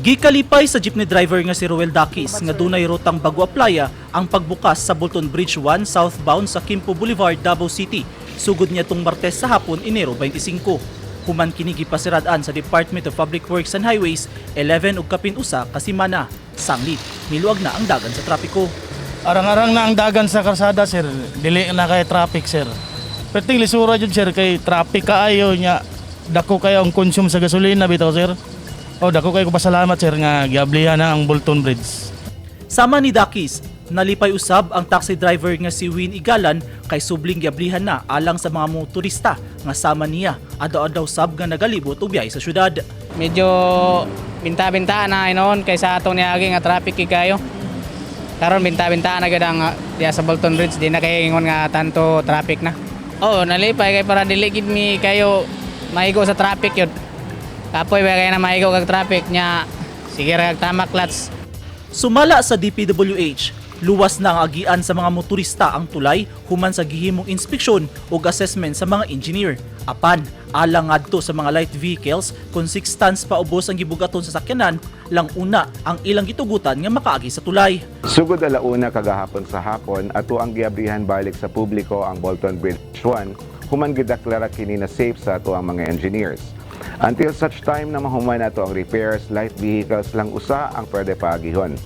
Gikalipay sa jeepney driver nga si Roel Dakis nga dunay rutang bago aplaya ang pagbukas sa Bolton Bridge 1 southbound sa Quimpo Boulevard, Davao City. Sugod niya tung Martes sa hapon, Enero 25. Human kini gipasiradaan sa Department of Public Works and Highways 11 ug kapin usa ka semana. Sanglit, miluag na ang dagan sa trapiko. Arang-arang na ang dagan sa karsada, sir. Dili na kay traffic, sir. Perting lisura jud, sir, kay traffic kaayo nya. Dako kayo ang consume sa gasolina bitaw, sir. Dako kayo pasalamat, sir, nga giablihan na ang Bolton Bridge. Sama ni Dakis, nalipay usab ang taxi driver nga si Win Igalan kay subling giablihan na alang sa mga motorista nga sama niya adlaw-adlaw sab nga nagalibot og biyahe sa syudad. Medyo binta-binta na noon kaysa atong niagi nga traffic kayo. Karon binta-binta na gid ang diya sa Bolton Bridge, di na kay ingon nga tanto traffic na. Nalipay kay para dili gid mi kayo maigo sa traffic yun. Kapoy ba kaya na maigo kag traffic nya, sige ra kag tama clutch. Sumala sa DPWH, luwas na ang agian sa mga motorista ang tulay human sa gihimong inspeksyon ug assessment sa mga engineer. Apan, alang ngadto sa mga light vehicles kung 6 tons pa ubos ang gibugaton sa sakyanan, lang una ang ilang gitugutan nga makaagi sa tulay. Sugod alauna kagahapon sa hapon, ato ang giabrihan balik sa publiko ang Bolton Bridge 1, human gideklara kini na safe sa ato ang mga engineers. Until such time na mahuman nato ang repairs, light vehicles lang usa ang pwede paagihon.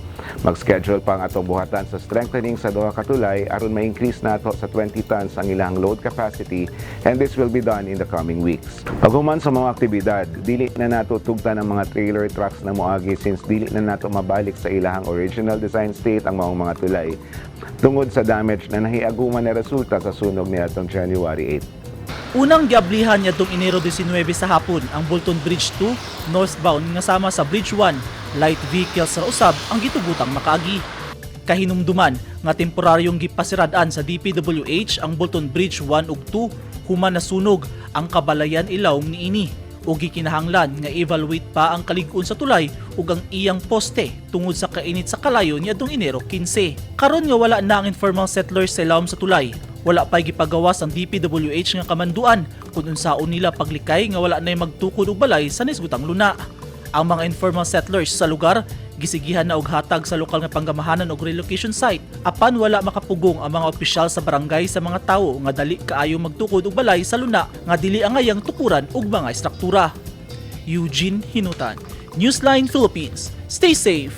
Mag-schedule pa ang atong buhatan sa strengthening sa duha ka tulay aron ma-increase nato sa 20 tons ang ilang load capacity, and this will be done in the coming weeks. Paghuman sa mga aktibidad, dili na nato tugtan ang mga trailer trucks na moagi since dili na nato mabalik sa ilahang original design state ang mga tulay tungod sa damage na nahiaguman na resulta sa sunog niadtong January 8. Unang giablihan niya tung Enero 19 sa hapon ang Bolton Bridge 2 northbound nga sama sa Bridge 1, light vehicles sa usab ang gitugutang makaagi. Kahinumduman nga temporaryong gipasiradaan sa DPWH ang Bolton Bridge 1 ug 2 human nasunog ang kabalayan ilawom niini ug gikinahanglan nga evaluate pa ang kalig-on sa tulay ug ang iyang poste tungod sa kainit sa kalayo niadtong Enero 15. Karon nga wala na ang informal settlers sa ilawom sa tulay. Wala pa'y gipagawas ang DPWH nga kamanduan kung unsaon nila paglikay nga wala na'y magtukod og balay sa nisgutang luna. Ang mga informal settlers sa lugar gisigihan na og hatag sa lokal nga panggamahanan og relocation site apan wala makapugong ang mga opisyal sa barangay sa mga tawo nga dali kaayo magtukod og balay sa luna nga dili angayang tukuran og mga estruktura. Eugene Hinutan, Newsline Philippines. Stay safe.